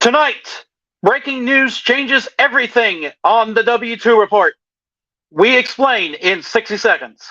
Tonight, breaking news changes everything on the W2 report. We explain in 60 seconds.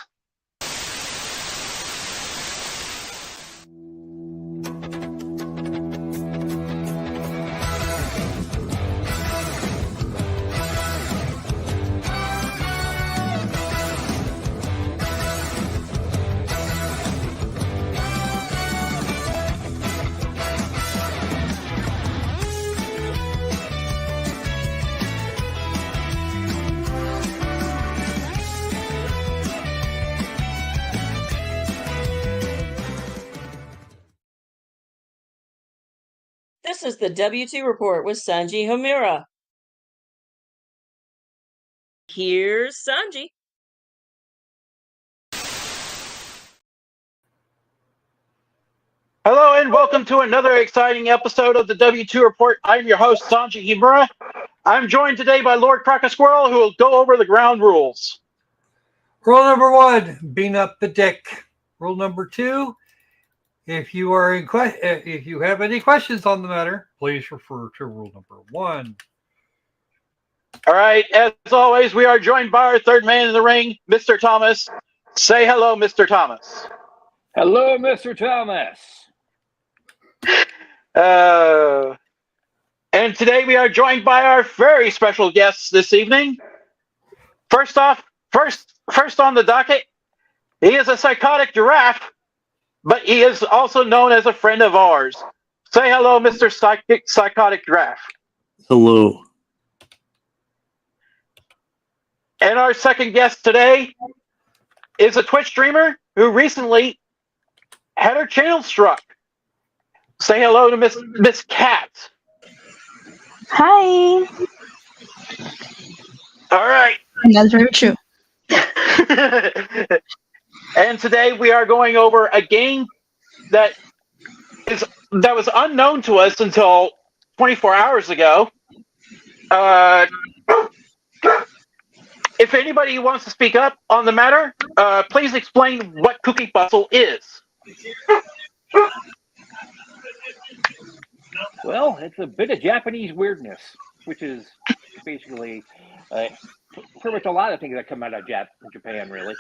This is the W2 Report with Sanji Homura. Here's Sanji. Hello and welcome to another exciting episode of the W2 Report. I'm your host, Sanji Homura. I'm joined today by Lord Crocker Squirrel, who will go over the ground rules. Rule number 1, bean up the dick. Rule number 2, if you have any questions on the matter, please refer to rule number 1. All right, as always, we are joined by our third man in the ring, Mr. Thomas. Say hello, Mr. Thomas. Hello, Mr. Thomas. And today we are joined by our very special guests this evening. First on the docket, he is a psychotic giraffe, but he is also known as a friend of ours. Say hello, Mr. Psychotic Giraffe. Hello. And our second guest today is a Twitch streamer who recently had her channel struck. Say hello to Miss Cat. Hi. All right. That's very true. And today we are going over a game that was unknown to us until 24 hours ago. If anybody wants to speak up on the matter, please explain what Cookie Puzzle is. Well, it's a bit of Japanese weirdness, which is basically pretty much a lot of things that come out of Japan, really.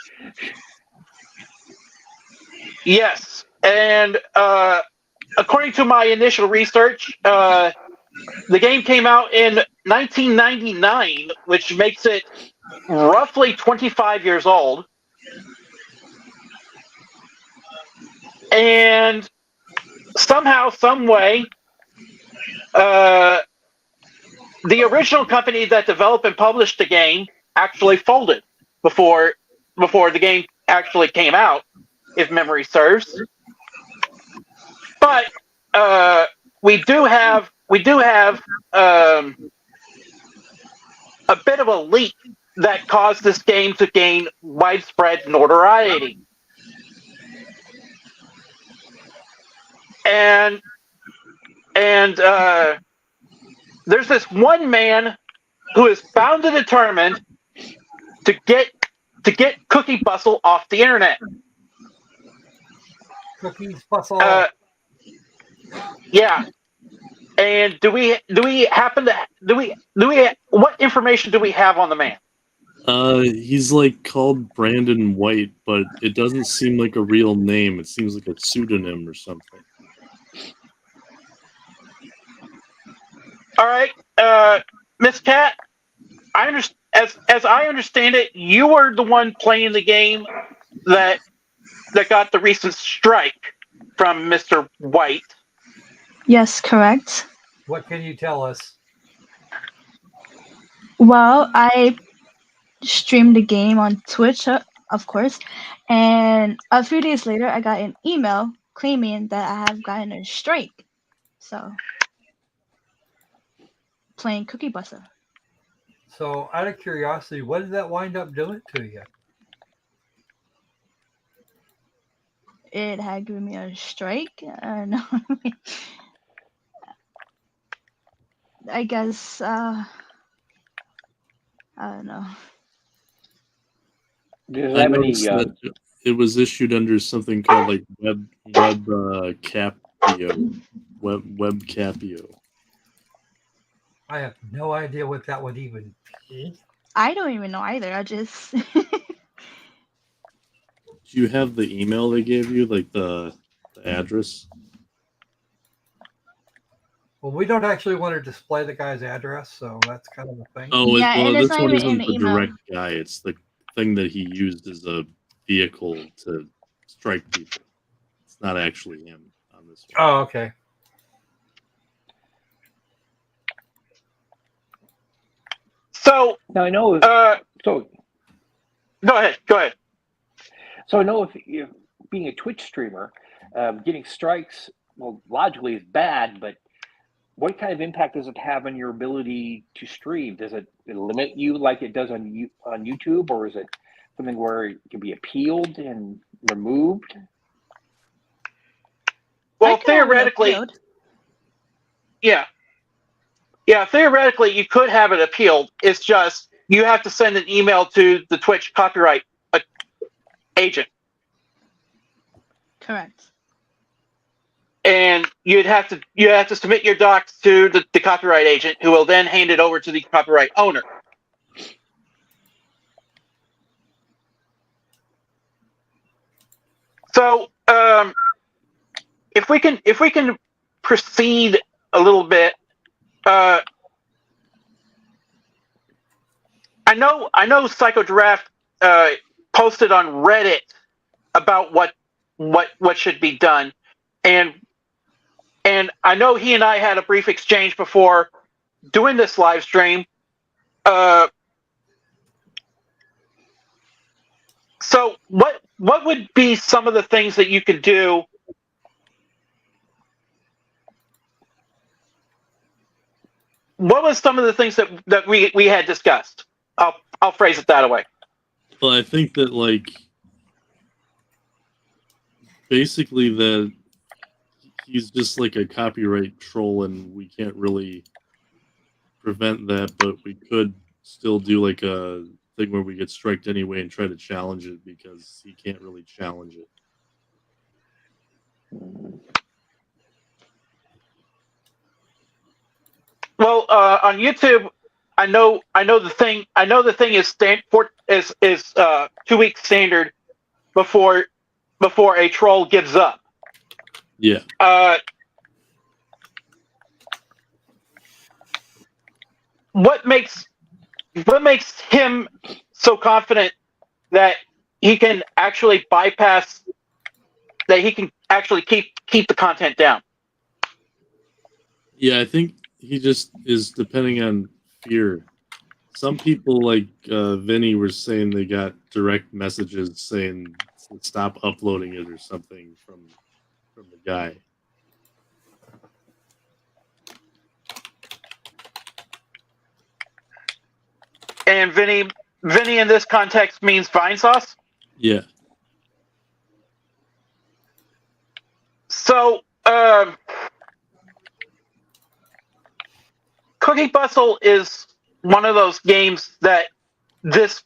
Yes, and according to my initial research, the game came out in 1999, which makes it roughly 25 years old. And somehow, some way, the original company that developed and published the game actually folded before the game actually came out, if memory serves. But we do have a bit of a leak that caused this game to gain widespread notoriety. And there's this one man who is bound and determined to get Cookie Puzzle off the internet. Cookies Puzzle. Yeah. And what information do we have on the man? He's called Brandon White, but it doesn't seem like a real name. It seems like a pseudonym or something. All right, Miss Cat, as I understand it, you were the one playing the game that got the recent strike from Mr. White. Yes, correct. What can you tell us? Well, I streamed the game on Twitch, of course, and a few days later, I got an email claiming that I have gotten a strike. So, playing Cookie Puzzle. So, out of curiosity, what did that wind up doing to you? It had given me a strike. No, I guess. I don't know. I noticed that it was issued under something called Web Capio. I have no idea what that would even be. I don't even know either. I just Do you have the email they gave you, like the address? Well, we don't actually want to display the guy's address, so that's kind of the thing. Oh, Yeah, well, and it's this not one even in isn't the the email. direct guy. It's the thing that he used as a vehicle to strike people. It's not actually him on this one. Oh, okay. So, Now I know. So go ahead. Go ahead. So I know if you're being a Twitch streamer, getting strikes, well, logically is bad, but what kind of impact does it have on your ability to stream? Does it limit you like it does on YouTube, or is it something where it can be appealed and removed? Well, I can have it theoretically, appealed. yeah. Theoretically, you could have it appealed. It's just you have to send an email to the Twitch copyright agent, Correct. and you have to submit your docs to the copyright agent, who will then hand it over to the copyright owner. So, if we can proceed a little bit, I know Psycho Giraffe posted on Reddit about what should be done, and I know he and I had a brief exchange before doing this live stream. So what would be some of the things that you could do? What was some of the things that we had discussed? I'll phrase it that way. Well, I think that, like, basically that he's just like a copyright troll, and we can't really prevent that, but we could still do like a thing where we get striked anyway and try to challenge it, because he can't really challenge it. Well, on YouTube, I know the thing is 2 week standard before a troll gives up. Yeah. What makes him so confident that he can actually bypass, that he can actually keep the content down? Yeah, I think he just is depending on fear. Some people, like Vinny, were saying they got direct messages saying stop uploading it or something from the guy. And Vinny in this context means Vine Sauce. Yeah. So, Cookie Bustle is one of those games that this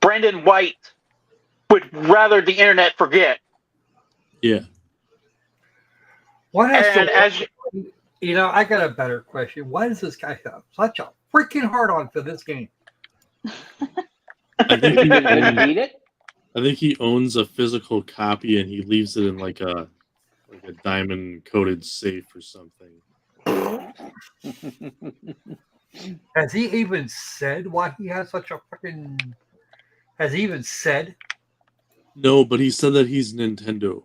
Brendan White would rather the internet forget. Yeah. What is And as you know, I got a better question. Why does this guy have such a freaking hard on for this game? I think Beat it? I think he owns a physical copy and he leaves it in like a diamond coated safe or something. Has he even said why he has such a freaking? Has he even said? No, but he said that he's Nintendo.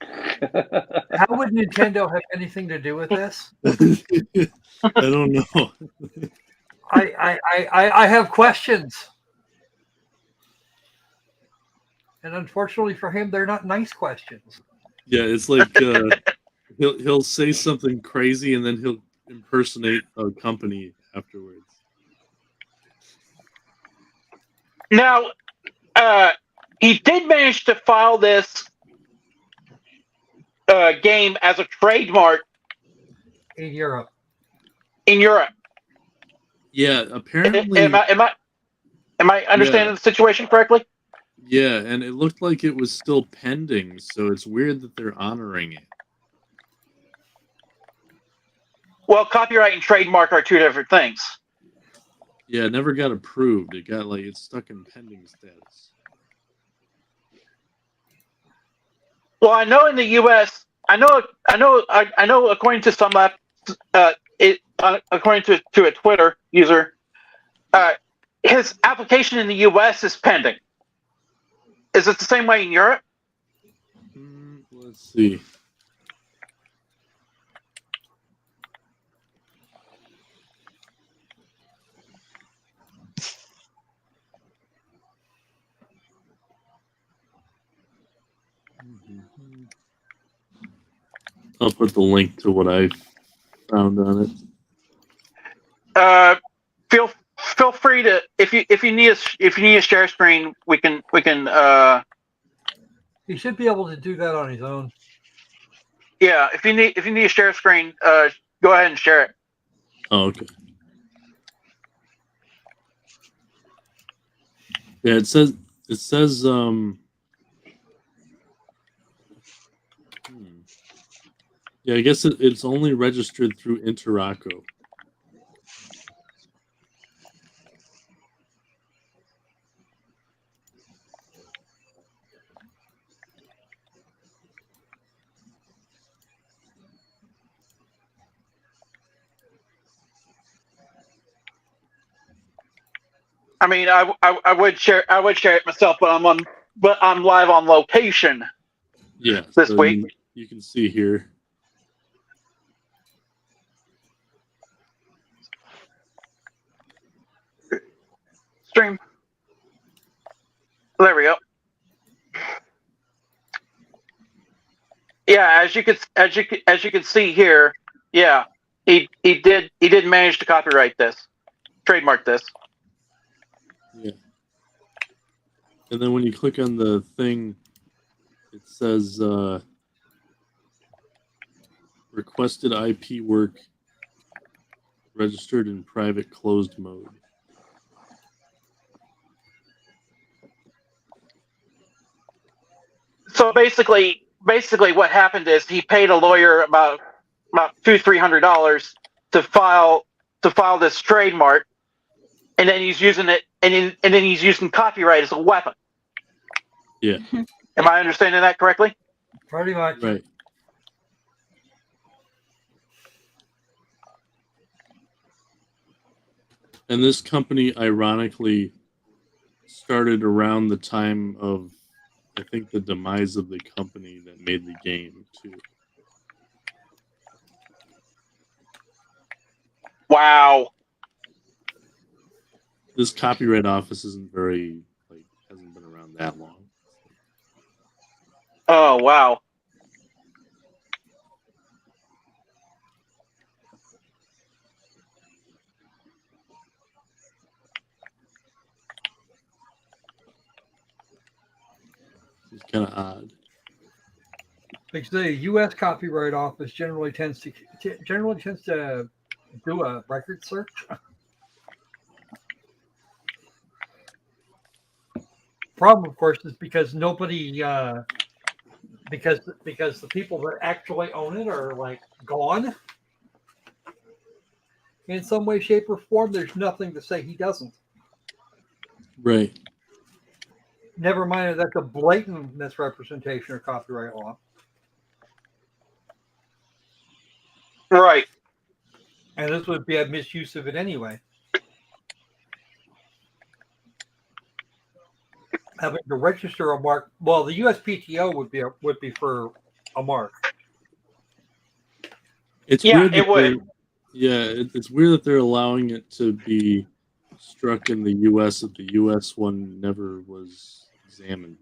How would Nintendo have anything to do with this? I don't know. I have questions. And unfortunately for him, they're not nice questions. Yeah, it's like he'll say something crazy and then he'll impersonate a company afterwards. now, he did manage to file this game as a trademark In Europe. in Europe. Yeah, apparently. Am I understanding the situation correctly? Yeah, and it looked like it was still pending, so it's weird that they're honoring it. Well, copyright and trademark are two different things. Yeah, it never got approved. It got it's stuck in pending status. Well, I know in the U.S., I know. According to some according to a Twitter user, his application in the U.S. is pending. Is it the same way in Europe? Let's see. I'll put the link to what I found on it. Feel free to if you need a share screen, we can. He should be able to do that on his own. Yeah, if you need a share screen, go ahead and share it. Oh, okay. Yeah, it says yeah, I guess it's only registered through Interaco. I mean, I would share it myself, but I'm live on location. Yeah, this so week. you can see here. Stream. There we go. Yeah, as you can see here, yeah, he did manage to copyright this, trademark this. Yeah. And then when you click on the thing, it says requested IP work registered in private closed mode. So basically what happened is he paid a lawyer about $200-300 to file this trademark, and then he's using it, and then he's using copyright as a weapon. Yeah. Am I understanding that correctly? Pretty much. Right. And this company, ironically, started around the time of, I think, the demise of the company that made the game, too. Wow. This copyright office hasn't been around that long. Oh, wow. It's kind of odd. Like the U.S. Copyright Office generally tends to do a record search. Problem, of course, is because nobody, because the people that actually own it are gone in some way, shape, or form. There's nothing to say he doesn't. Right. Never mind that that's a blatant misrepresentation of copyright law. Right. And this would be a misuse of it anyway. Having to register a mark. Well, the USPTO would be for a mark. It's weird. It would. Yeah, it's weird that they're allowing it to be struck in the U.S. if the U.S. one never was examined.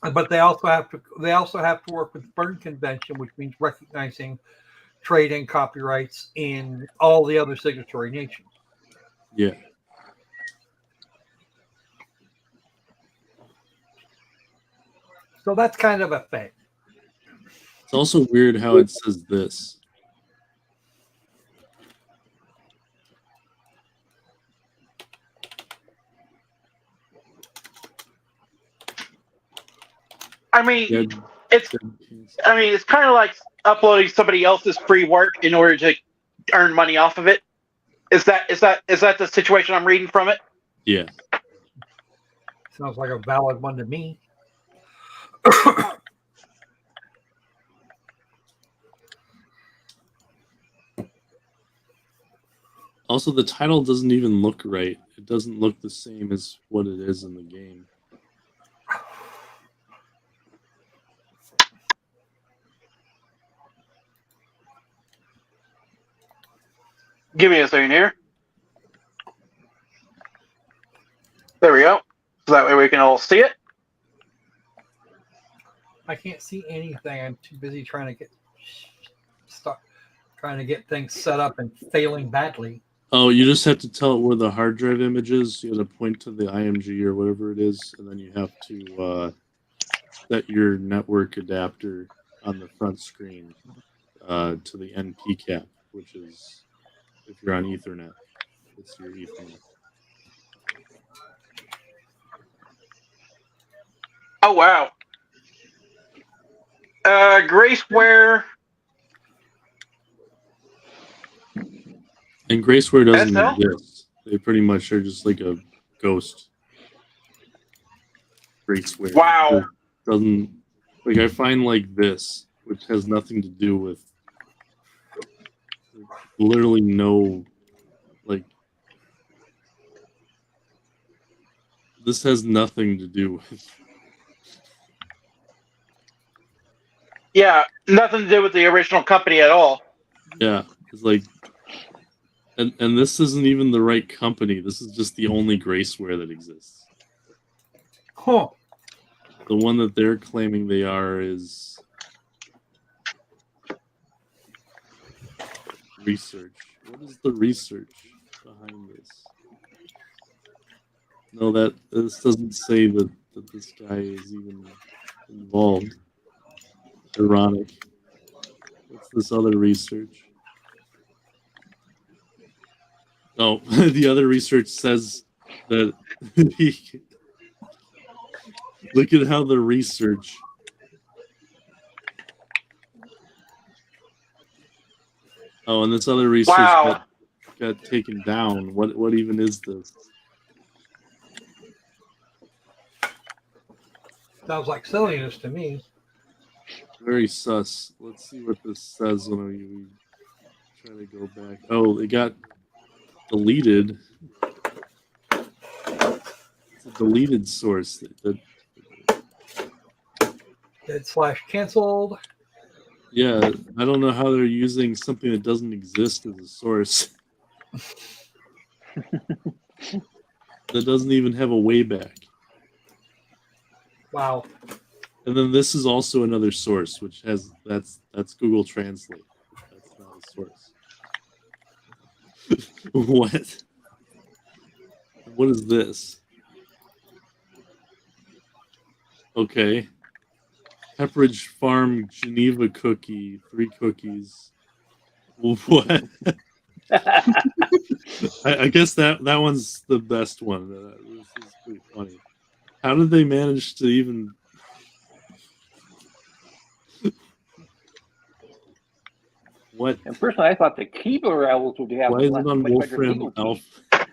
But they also have to work with the Berne Convention, which means recognizing trade and copyrights in all the other signatory nations. Yeah. So that's kind of a thing. It's also weird how it says this. I mean, Yeah, it's I mean, it's kind of like uploading somebody else's free work in order to earn money off of it. Is that the situation I'm reading from it? Yeah. Sounds like a valid one to me. Also, the title doesn't even look right. It doesn't look the same as what it is in the game. Give me a second here. There we go. So that way we can all see it. I can't see anything. I'm too busy trying to get things set up and failing badly. Oh, you just have to tell it where the hard drive image is. You have to point to the IMG or whatever it is, and then you have to set your network adapter on the front screen to the NP cap, which is, if you're on Ethernet, it's your Ethernet. Oh wow. Graceware. And Graceware doesn't SL? exist. They pretty much are just like a ghost. Graceware. Wow. It doesn't, like, I find like this, which has nothing to do with literally no, like, this has nothing to do with. Yeah, nothing to do with the original company at all. Yeah, it's like, and this isn't even the right company. This is just the only Graceware that exists. Huh. The one that they're claiming they are is research. What is the research behind this? No, this doesn't say that this guy is even involved. Ironic. What's this other research? Oh, the other research says that look at how the research. Oh, and this other research Wow. got taken down. What even is this? Sounds like silliness to me. Very sus. Let's see what this says when we try to go back. Oh, it got deleted. It's a deleted source. Dead/canceled. Yeah, I don't know how they're using something that doesn't exist as a source. That doesn't even have a way back. Wow. And then this is also another source, which has that's Google Translate. That's not a source. What? What is this? Okay. Pepperidge Farm Geneva cookie, 3 cookies. What? I guess that one's the best one. This is pretty funny. How did they manage to even? What? And personally, I thought the Keebler owls would have Why is it on much better Wolfram Keebler Elf? teeth.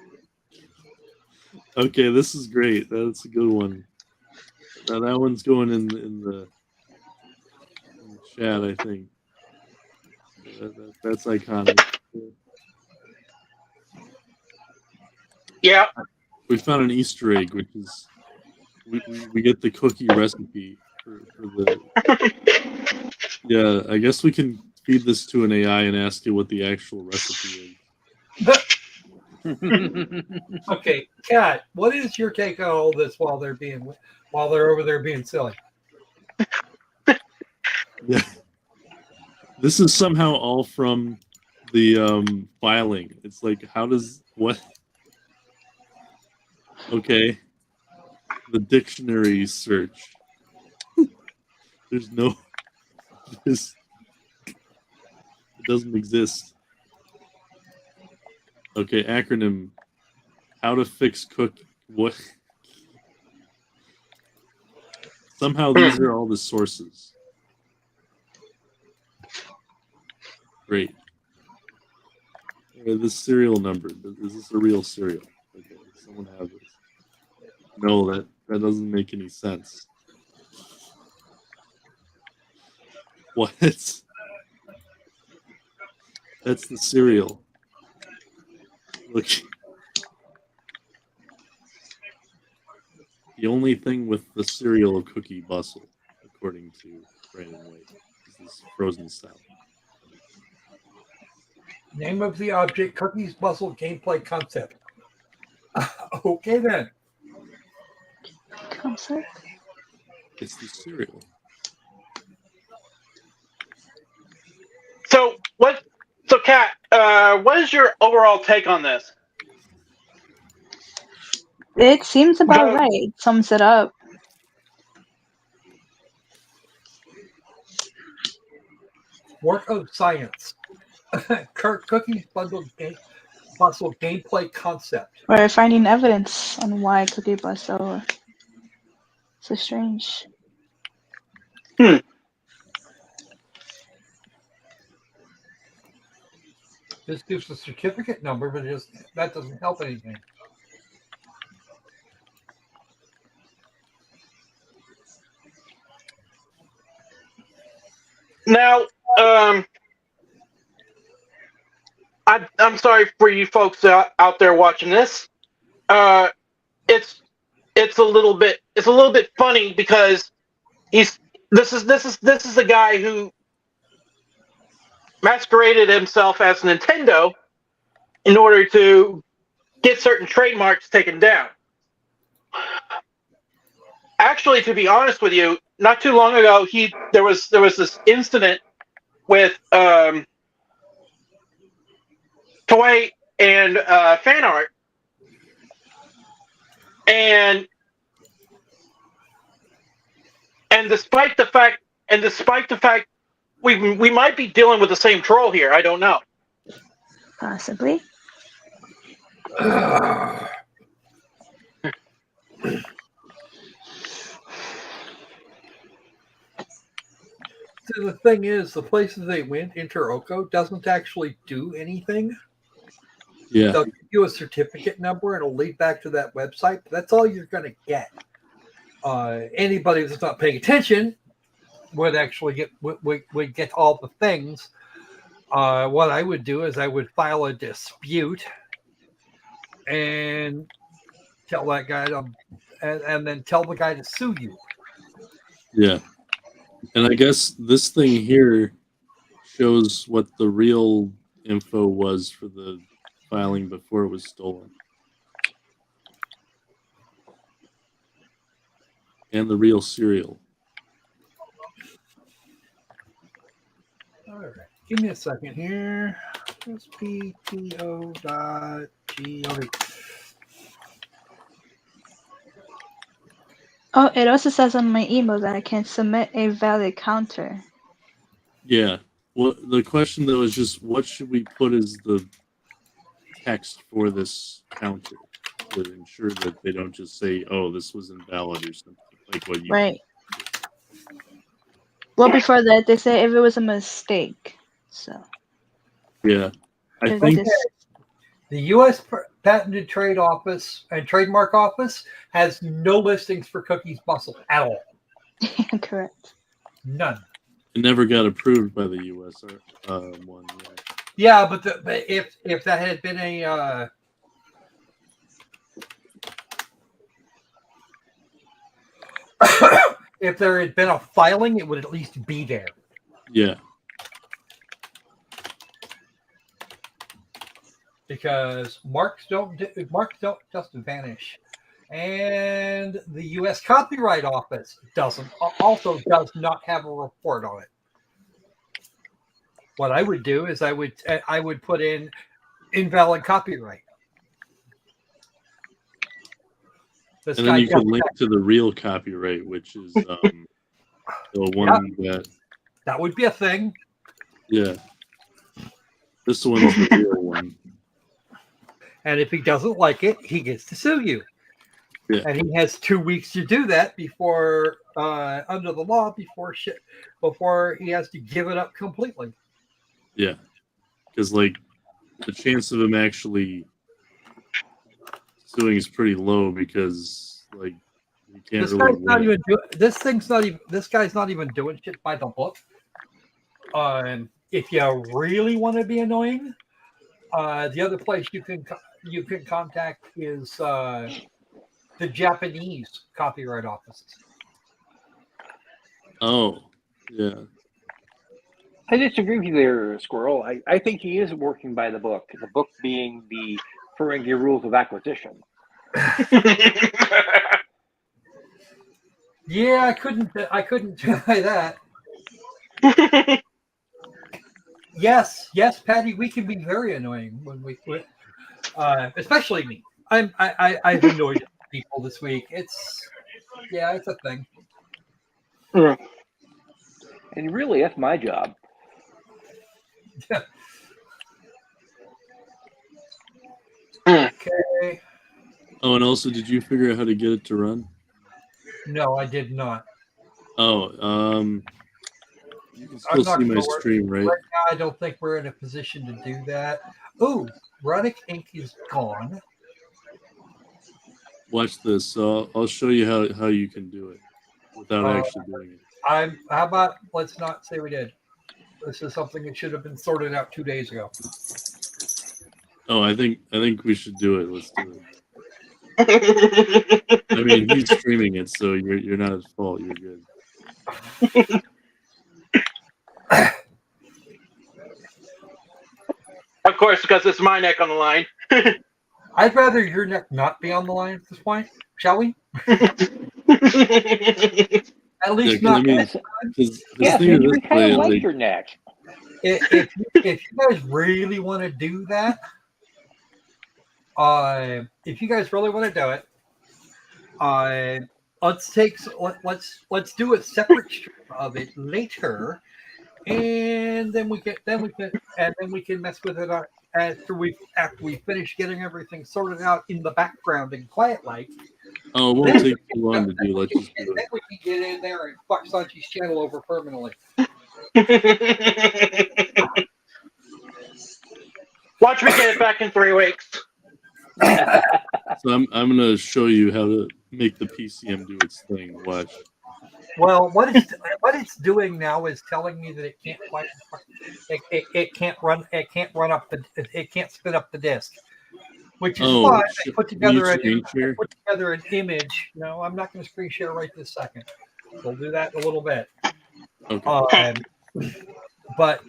Okay, this is great. That's a good one. Now that one's going in the chat, I think. That's iconic. Yeah. We found an Easter egg, which is we get the cookie recipe for the. Yeah, I guess we can feed this to an AI and ask it what the actual recipe is. Okay, Kat, what is your take on all this while they're over there being silly? Yeah, this is somehow all from the filing. It's like, how does what? Okay, the dictionary search. There's no this. It doesn't exist. Okay, acronym. How to fix cook what? Somehow these are all the sources. Great. This serial number. Is this a real cereal? Okay, does someone have this? No, that doesn't make any sense. What? That's the cereal. Look. The only thing with the cereal Cookie Bustle, according to Brandon White, is this frozen style. Name of the object, Cookies Bustle gameplay concept. Okay then. Concept? It's the cereal. So Kat, what is your overall take on this? It seems about Go. right. It sums it up. Work of science. Cookies Bustle gameplay concept. We're finding evidence on why Cookie Bustle is so strange. This gives the certificate number, but that doesn't help anything. Now, I'm sorry for you folks out there watching this. It's a little bit funny because this is the guy who masqueraded himself as Nintendo in order to get certain trademarks taken down. Actually, to be honest with you, not too long ago, there was this incident with toy and fan art, and despite the fact we might be dealing with the same troll here, I don't know. Possibly. So the thing is, the places they went, Interoko, doesn't actually do anything. Yeah. They'll give you a certificate number and it'll lead back to that website. But that's all you're going to get. Anybody that's not paying attention would actually get all the things. What I would do is I would file a dispute and tell that guy and then tell the guy to sue you. Yeah. And I guess this thing here shows what the real info was for the filing before it was stolen. And the real cereal. All right. Give me a second here. SPTO.gov. Oh, it also says on my email that I can submit a valid counter. Yeah. Well, the question though is just what should we put as the text for this counter to ensure that they don't just say, "Oh, this was invalid" or something like what you. Right. Well, before that, they say if it was a mistake. So. Yeah, I if think this- The U.S. Patent and Trade Office and Trademark Office has no listings for Cookies Bustle at all. Correct. None. it never got approved by the U.S. One. Yeah, Yeah. but if that had been a if there had been a filing, it would at least be there. Yeah. Because marks don't just vanish, and the U.S. Copyright Office does not have a report on it. What I would do is I would put in invalid copyright. This And then guy you could doesn't link have- to the real copyright, which is the one that. that would be a thing. Yeah. This one is the real one. And if he doesn't like it, he gets to sue you. Yeah. And he has 2 weeks to do that before, under the law, before he has to give it up completely. Yeah. because like the chance of him actually suing is pretty low because like he can't This really guy's not win. even this guy's not even doing shit by the book. If you really want to be annoying, the other place you can contact is the Japanese copyright offices. Oh, yeah. I disagree with you there, Squirrel. I think he is working by the book being the Ferengi rules of acquisition. Yeah, I couldn't deny that. Yes, Patty, we can be very annoying when especially me. I've annoyed people this week. It's a thing. And really, that's my job. Okay. Oh, and also, did you figure out how to get it to run? No, I did not. Oh, you can I'm still not see my gonna work- stream, right? Right now, I don't think we're in a position to do that. Ooh, Runic Ink is gone. Watch this. So I'll show you how you can do it without actually doing it. How about let's not say we did. This is something that should have been sorted out 2 days ago. Oh, I think we should do it. Let's do it. I mean, he's streaming it, so you're not at fault. You're good. Of course, because it's my neck on the line. I'd rather your neck not be on the line at this point, shall we? At least Yeah, 'cause not. I mean, because Yeah, thing you is this kind way, of like like, your neck. If you guys really want to do that, if you guys really want to do it, let's do a separate stream of it later, and then we can mess with it after we finish getting everything sorted out in the background and quiet like. oh, it won't take too long to do. Let's just do Then it. we can get in there and fuck Sanchi's channel over permanently. Watch me get it back in 3 weeks. So I'm gonna show you how to make the PCM do its thing. Watch. Well, what it's doing now is telling me that it can't quite it can't spin up the disk, which is fine. I put together an image. No, I'm not going to screen share right this second. We'll do that in a little bit. Okay. But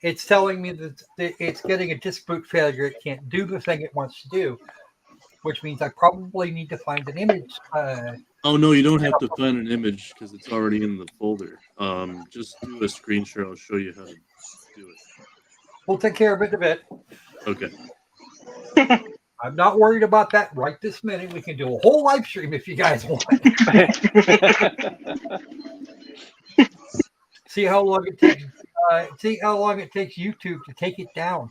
it's telling me that it's getting a disk boot failure. It can't do the thing it wants to do, which means I probably need to find an image. Oh no, you don't have to find an image because it's already in the folder. Just do a screen share. I'll show you how to do it. We'll take care of it in a bit. Okay. I'm not worried about that right this minute. We can do a whole live stream if you guys want. See how long it takes. See how long it takes YouTube to take it down.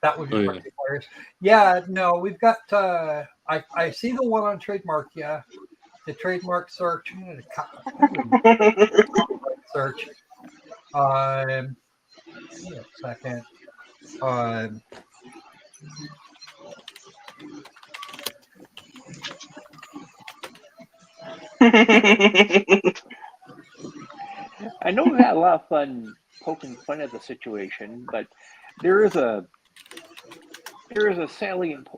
That would be pretty hilarious. Yeah, no, we've got. I see the one on trademark. Yeah, the trademark search. Search. Give me a second. I know we've had a lot of fun poking fun at the situation, but there is a salient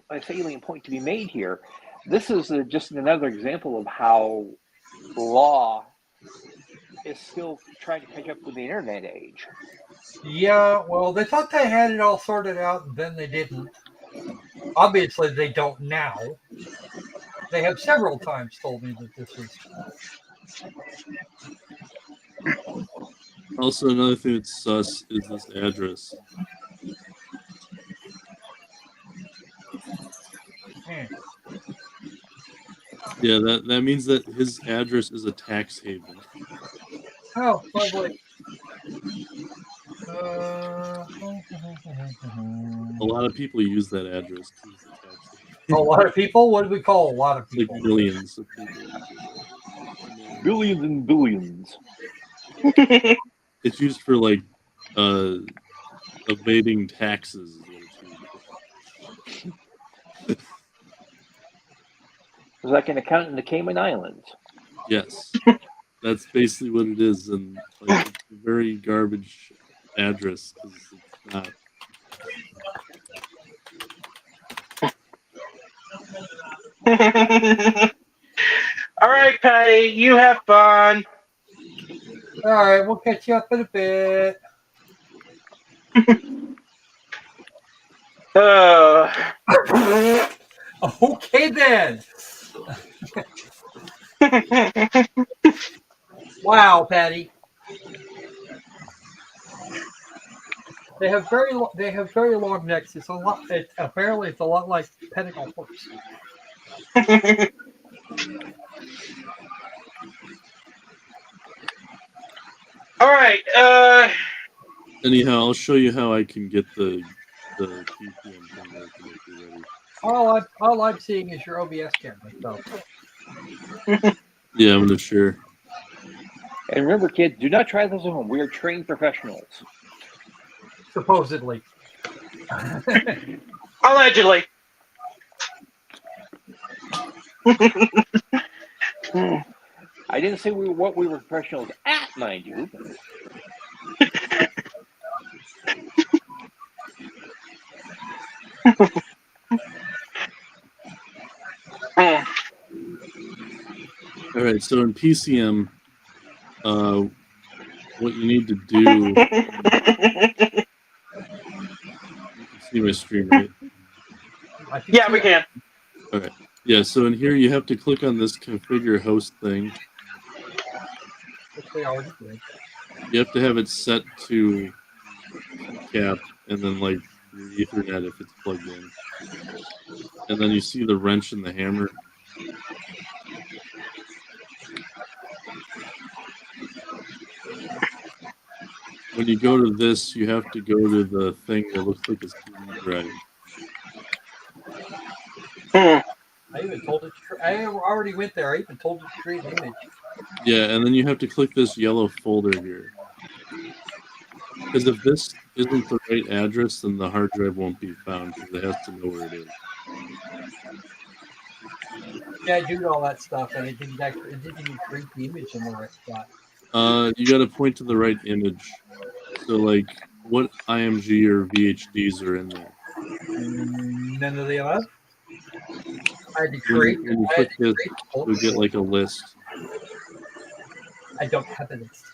point to be made here. This is just another example of how law is still trying to catch up with the internet age. Yeah, well, they thought they had it all sorted out, and then they didn't. Obviously, they don't now. They have several times told me that this was. Also, another thing that's sus is this address. Yeah, that means that his address is a tax haven. Oh, lovely. A lot of people use that address. A lot of people? What do we call a lot of people? Like millions of people. Billions and billions. It's used for like evading taxes is what it's used for. It's like an account in the Cayman Islands. Yes, that's basically what it is, and like it's a very garbage address because it's not. All right, Patty, you have fun. All right, we'll catch you up in a bit. Okay then. Wow, Patty. They have very long necks. It's a lot. Apparently, it's a lot like petting a horse. All right. Anyhow, I'll show you how I can get the PCM thing working if you're ready. All I'm seeing is your OBS camera. So. Yeah, I'm gonna share. And remember, kids, do not try this at home. We are trained professionals. Supposedly. Allegedly. I didn't say what we were professionals at, mind you. All right, so in PCM, what you need to do. You can see my stream, right? Yeah, we can. All right. Yeah, so in here you have to click on this configure host thing. You have to have it set to cap and then like your Ethernet if it's plugged in. And then you see the wrench and the hammer. When you go to this, you have to go to the thing that looks like a CD drive. I even told it. I already went there. I even told it to create an image. Yeah, and then you have to click this yellow folder here. Because if this isn't the right address, then the hard drive won't be found because it has to know where it is. Yeah, I do all that stuff, and it didn't even create the image in the right spot. You got to point to the right image. So, like, what IMG or VHDs are in there? None of the above. I had to When create. you click this, you'll get like a list. I don't have a list.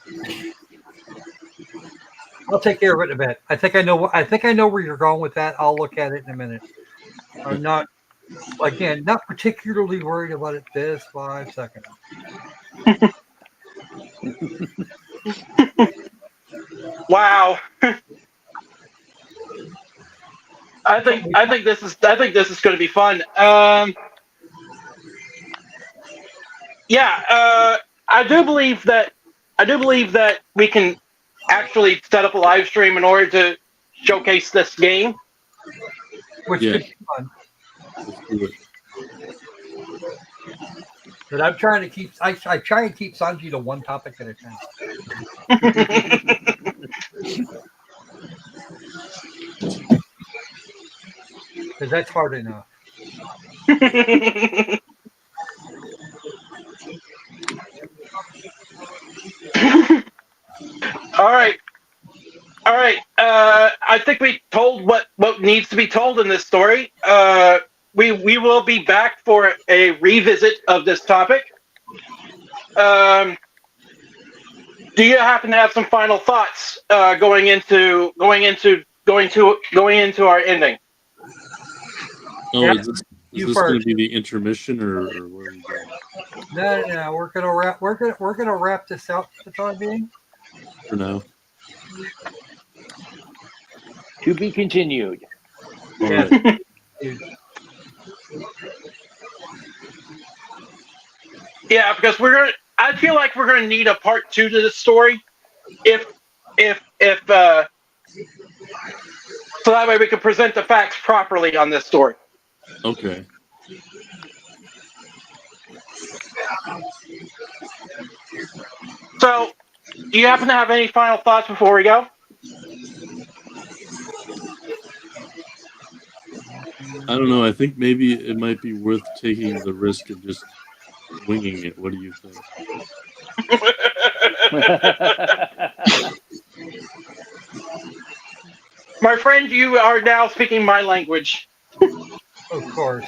I'll take care of it in a bit. I think I know where you're going with that. I'll look at it in a minute. I'm not particularly worried about it this 5 seconds. Wow. I think this is going to be fun. I do believe that we can actually set up a live stream in order to showcase this game. Which Yeah. could be fun. Let's do it. But I'm trying to keep. I try and keep Sanji to one topic at a time. Because that's hard enough. All right. I think we told what needs to be told in this story. We will be back for a revisit of this topic. Do you happen to have some final thoughts going into our ending? Oh, Yeah. is this going to be the intermission, or where are we going? No. We're gonna wrap this out for the time being. For now. To be continued. All Yeah. right. Yeah, because I feel like we're gonna need a part 2 to this story, so that way we can present the facts properly on this story. Okay. So, do you happen to have any final thoughts before we go? I don't know. I think maybe it might be worth taking the risk of just winging it. What do you think? My friend, you are now speaking my language. Of course.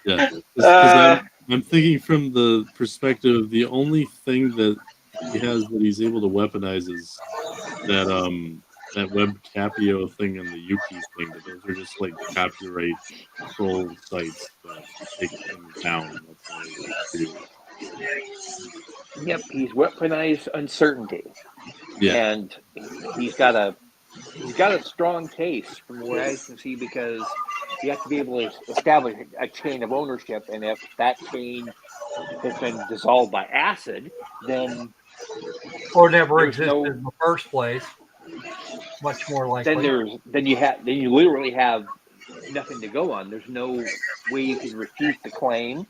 Yeah, because Uh, I'm thinking from the perspective of the only thing that he has that he's able to weaponize is that web capio thing and the Yuki thing, but those are just like copyright troll sites that take things down. That's all they do. Yep, he's weaponized uncertainty, Yeah, and he's got a strong case from what I can see because you have to be able to establish a chain of ownership, and if that chain has been dissolved by acid, then Or never there's existed no in the first place. Much more likely. then you literally have nothing to go on. There's no way you can refute the claim,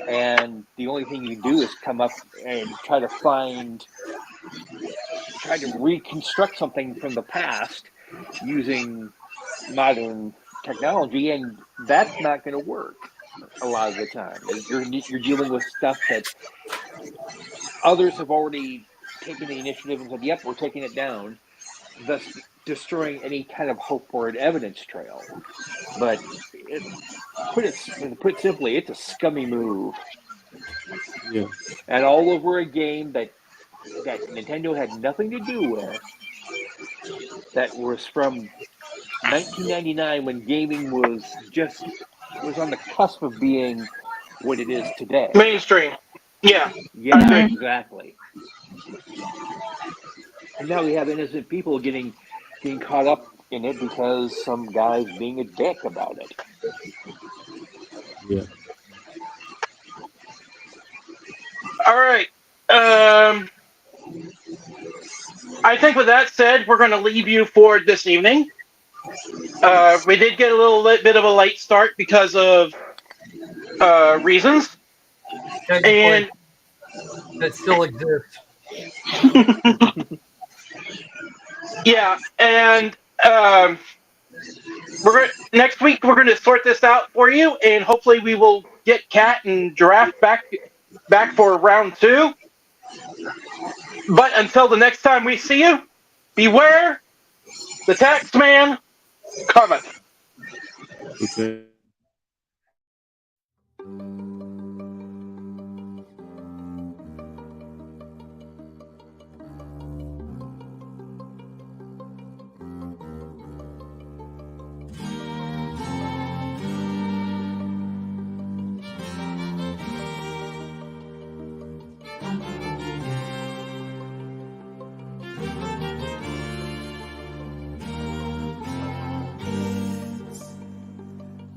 and the only thing you can do is come up and try to reconstruct something from the past using modern technology, and that's not going to work a lot of the time. You're dealing with stuff that others have already taken the initiative and said, "Yep, we're taking it down," thus destroying any kind of hope for an evidence trail. But put simply, it's a scummy move, yeah. and all over a game that Nintendo had nothing to do with. That was from 1999 when gaming was on the cusp of being what it is today. mainstream. Yeah, I Yeah, agree. exactly. And now we have innocent people getting caught up in it because some guy's being a dick about it. Yeah. All right. I think with that said, we're going to leave you for this evening. We did get a little bit of a late start because of reasons. Technically, And that still exists. yeah, and next week we're going to sort this out for you, and hopefully we will get Cat and Giraffe back for round 2. But until the next time we see you, beware the tax man cometh. Okay.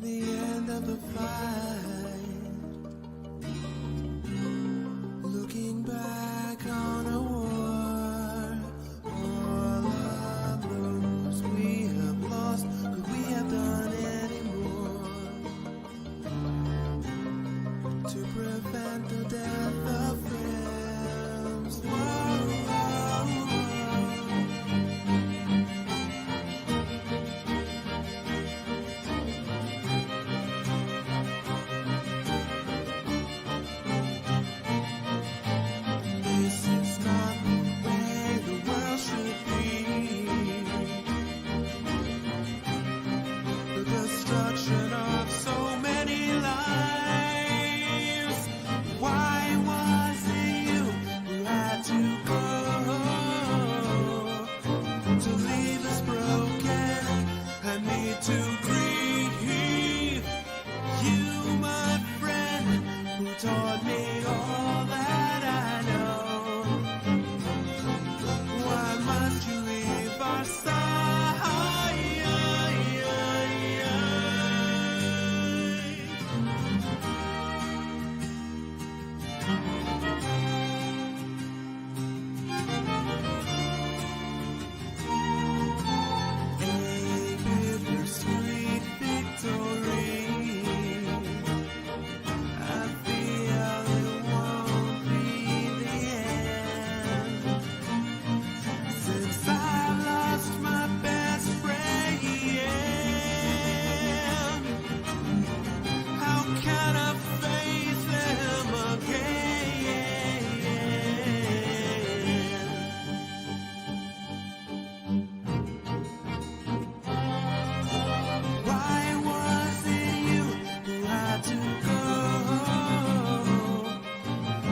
The end of the fight. Looking back on a war, all of those we have lost, could we have done any more to prevent the death of friends?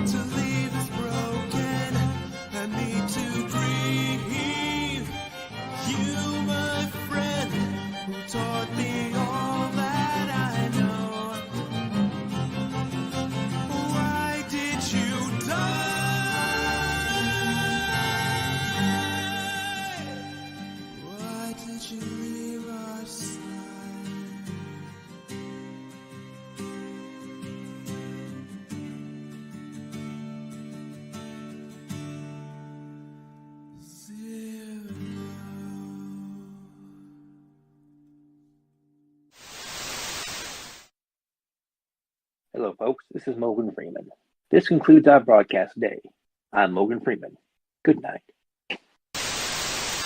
to leave is broken. I need to grieve. You, my friend, who taught me all that I know. Why did you die? Why did you leave our side? Hello, folks. This is Morgan Freeman. This concludes our broadcast day. I'm Morgan Freeman. Good night.